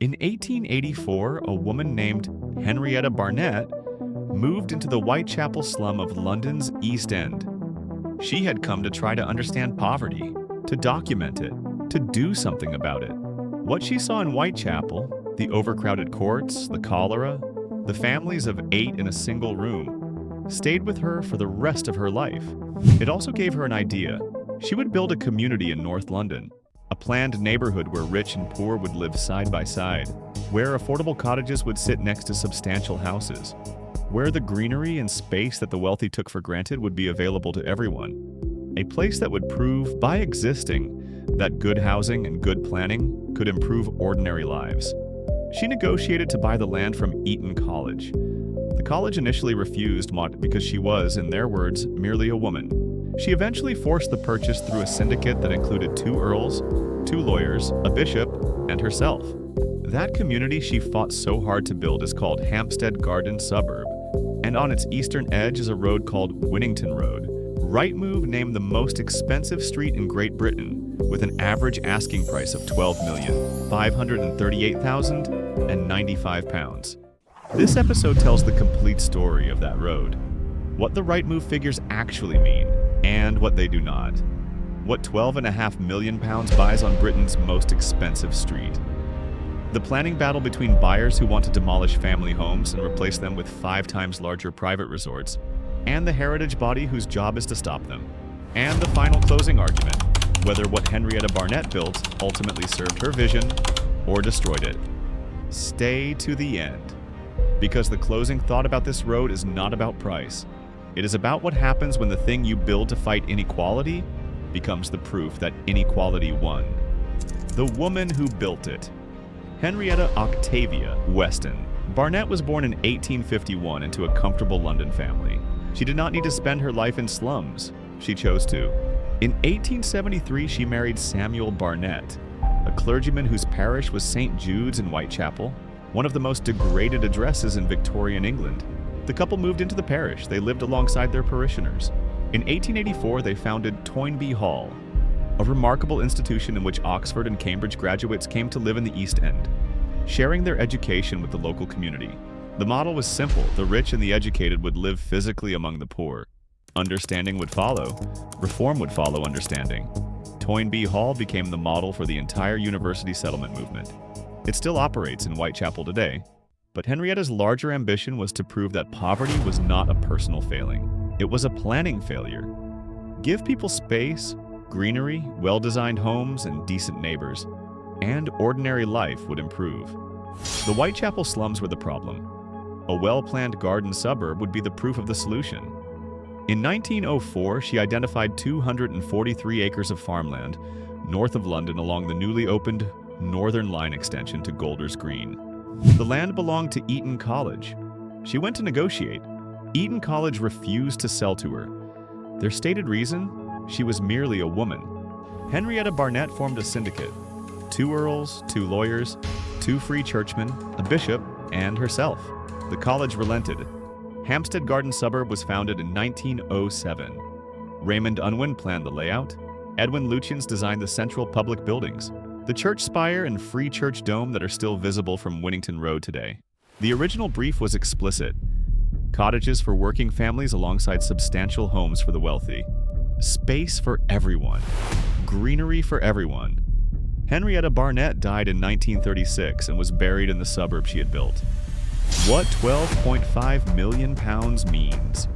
In 1884, a woman named Henrietta Barnett moved into the Whitechapel slum of London's East End. She had come to try to understand poverty, to document it, to do something about it. What she saw in Whitechapel, the overcrowded courts, the cholera, the families of 8 in a single room, stayed with her for the rest of her life. It also gave her an idea. She would build a community in North London, a planned neighborhood where rich and poor would live side by side, where affordable cottages would sit next to substantial houses, where the greenery and space that the wealthy took for granted would be available to everyone. A place that would prove, by existing, that good housing and good planning could improve ordinary lives. She negotiated to buy the land from Eton College. The college initially refused because she was, in their words, merely a woman. She eventually forced the purchase through a syndicate that included 2 earls, 2 lawyers, a bishop, and herself. That community she fought so hard to build is called Hampstead Garden Suburb, and on its eastern edge is a road called Winnington Road. Rightmove named the most expensive street in Great Britain, with an average asking price of £12,538,095. This episode tells the complete story of that road, what the Rightmove figures actually mean, and what they do not. What £12.5 million buys on Britain's most expensive street. The planning battle between buyers who want to demolish family homes and replace them with 5 times larger private resorts, and the heritage body whose job is to stop them. And the final closing argument, whether what Henrietta Barnett built ultimately served her vision or destroyed it. Stay to the end, because the closing thought about this road is not about price. It is about what happens when the thing you build to fight inequality becomes the proof that inequality won. The woman who built it. Henrietta Octavia Weston Barnett was born in 1851 into a comfortable London family. She did not need to spend her life in slums. She chose to. In 1873, she married Samuel Barnett, a clergyman whose parish was St. Jude's in Whitechapel, one of the most degraded addresses in Victorian England. The couple moved into the parish. They lived alongside their parishioners. In 1884, they founded Toynbee Hall, a remarkable institution in which Oxford and Cambridge graduates came to live in the East End, sharing their education with the local community. The model was simple. The rich and the educated would live physically among the poor. Understanding would follow. Reform would follow understanding. Toynbee Hall became the model for the entire university settlement movement. It still operates in Whitechapel today, but Henrietta's larger ambition was to prove that poverty was not a personal failing. It was a planning failure. Give people space, greenery, well-designed homes, and decent neighbors, and ordinary life would improve. The Whitechapel slums were the problem. A well-planned garden suburb would be the proof of the solution. In 1904, she identified 243 acres of farmland north of London along the newly opened Northern Line extension to Golders Green. The land belonged to Eton College. She went to negotiate. Eton College refused to sell to her. Their stated reason? She was merely a woman. Henrietta Barnett formed a syndicate. 2 earls, 2 lawyers, 2 free churchmen, a bishop, and herself. The college relented. Hampstead Garden Suburb was founded in 1907. Raymond Unwin planned the layout. Edwin Lutyens designed the central public buildings, the church spire and free church dome that are still visible from Winnington Road today. The original brief was explicit. Cottages for working families alongside substantial homes for the wealthy. Space for everyone. Greenery for everyone. Henrietta Barnett died in 1936 and was buried in the suburb she had built. What £12.5 million means.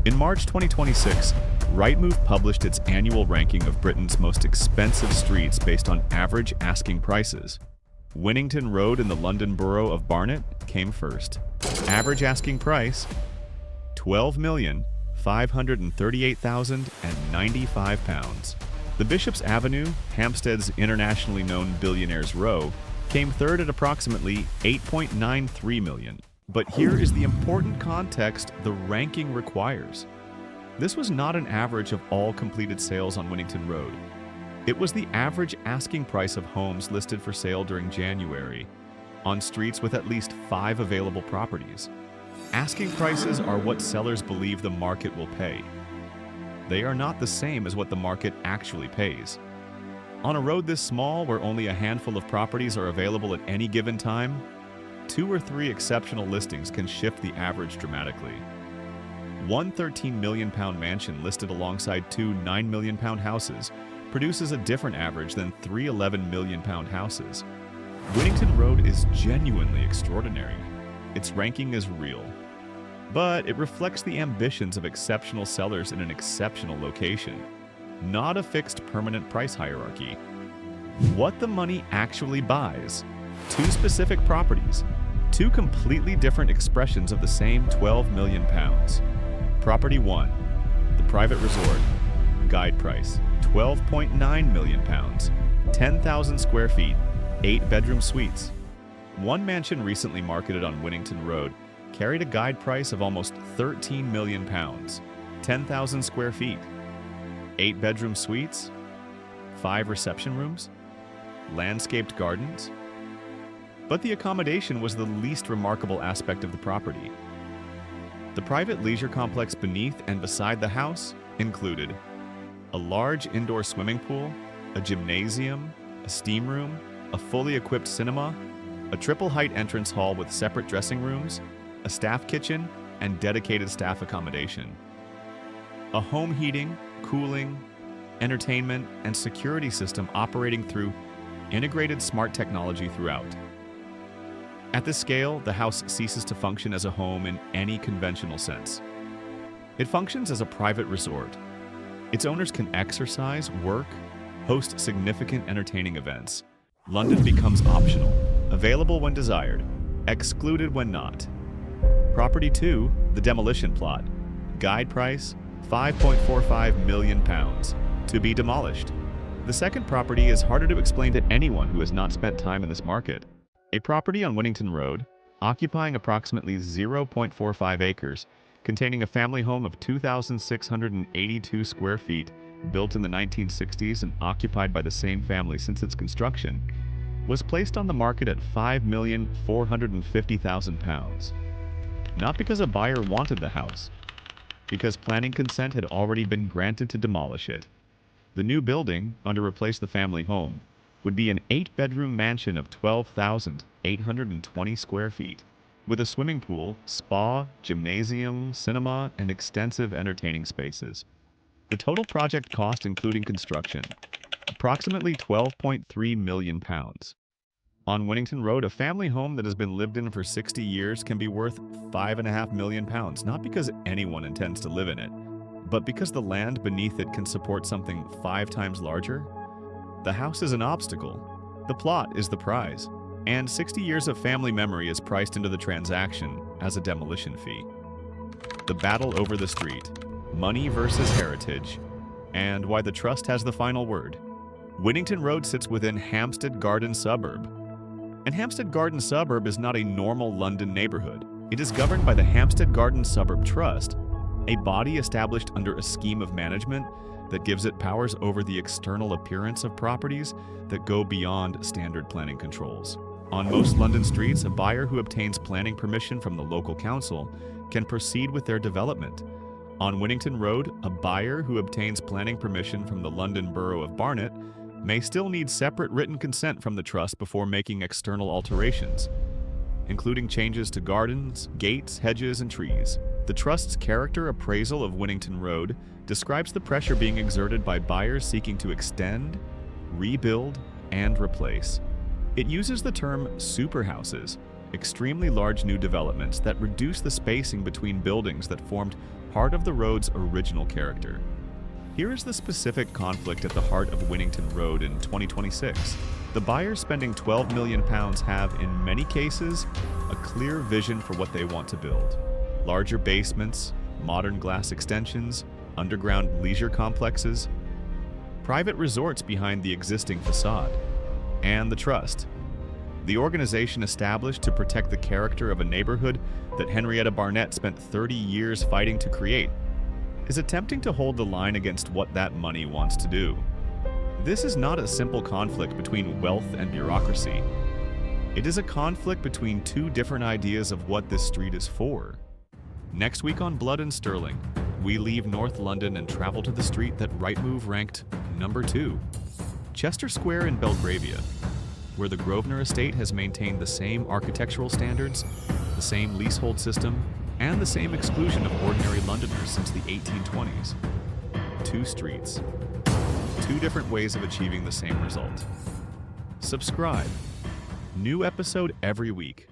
In March 2026, Rightmove published its annual ranking of Britain's most expensive streets based on average asking prices. Winnington Road in the London borough of Barnet came first. Average asking price, £12,538,095. The Bishop's Avenue, Hampstead's internationally known Billionaires Row, came third at approximately $8.93 million. But here is the important context the ranking requires. This was not an average of all completed sales on Winnington Road. It was the average asking price of homes listed for sale during January on streets with at least 5 available properties. Asking prices are what sellers believe the market will pay. They are not the same as what the market actually pays. On a road this small, where only a handful of properties are available at any given time, 2 or 3 exceptional listings can shift the average dramatically. One £13 million mansion listed alongside 2 £9 million houses produces a different average than 3 £11 million houses. Winnington Road is genuinely extraordinary. Its ranking is real, but it reflects the ambitions of exceptional sellers in an exceptional location, not a fixed permanent price hierarchy. What the money actually buys: 2 specific properties, 2 completely different expressions of the same £12 million. Property 1, the private resort, guide price £12.9 million, 10,000 square feet, 8-bedroom suites. One mansion recently marketed on Winnington Road carried a guide price of almost £13 million, 10,000 square feet, 8-bedroom suites, 5 reception rooms, landscaped gardens. But the accommodation was the least remarkable aspect of the property. The private leisure complex beneath and beside the house included a large indoor swimming pool, a gymnasium, a steam room, a fully equipped cinema, a triple-height entrance hall with separate dressing rooms, a staff kitchen, and dedicated staff accommodation. A home heating, cooling, entertainment, and security system operating through integrated smart technology throughout. At this scale, the house ceases to function as a home in any conventional sense. It functions as a private resort. Its owners can exercise, work, host significant entertaining events. London becomes optional, available when desired, excluded when not. Property 2, the demolition plot. Guide price, £5.45 million, to be demolished. The second property is harder to explain to anyone who has not spent time in this market. A property on Winnington Road, occupying approximately 0.45 acres, containing a family home of 2,682 square feet, built in the 1960s and occupied by the same family since its construction, was placed on the market at £5,450,000. Not because a buyer wanted the house, because planning consent had already been granted to demolish it. The new building, to replace the family home, would be an 8-bedroom mansion of 12,820 square feet, with a swimming pool, spa, gymnasium, cinema, and extensive entertaining spaces. The total project cost, including construction, approximately £12.3 million. On Winnington Road, a family home that has been lived in for 60 years can be worth £5.5 million, not because anyone intends to live in it, but because the land beneath it can support something 5 times larger. The house is an obstacle. The plot is the prize. And 60 years of family memory is priced into the transaction as a demolition fee. The battle over the street, money versus heritage, and why the trust has the final word. Winnington Road sits within Hampstead Garden Suburb. And Hampstead Garden Suburb is not a normal London neighborhood. It is governed by the Hampstead Garden Suburb Trust, a body established under a scheme of management that gives it powers over the external appearance of properties that go beyond standard planning controls. On most London streets, a buyer who obtains planning permission from the local council can proceed with their development. On Winnington Road, a buyer who obtains planning permission from the London Borough of Barnet may still need separate written consent from the trust before making external alterations, including changes to gardens, gates, hedges, and trees. The trust's character appraisal of Winnington Road describes the pressure being exerted by buyers seeking to extend, rebuild, and replace. It uses the term superhouses, extremely large new developments that reduce the spacing between buildings that formed part of the road's original character. Here is the specific conflict at the heart of Winnington Road in 2026. The buyers spending £12 million have, in many cases, a clear vision for what they want to build. Larger basements, modern glass extensions, underground leisure complexes, private resorts behind the existing facade, and the trust, the organization established to protect the character of a neighborhood that Henrietta Barnett spent 30 years fighting to create, is attempting to hold the line against what that money wants to do. This is not a simple conflict between wealth and bureaucracy. It is a conflict between 2 different ideas of what this street is for. Next week on Blood and Sterling, we leave North London and travel to the street that Rightmove ranked number 2. Chester Square in Belgravia, where the Grosvenor estate has maintained the same architectural standards, the same leasehold system, and the same exclusion of ordinary Londoners since the 1820s. 2 streets. 2 different ways of achieving the same result. Subscribe. New episode every week.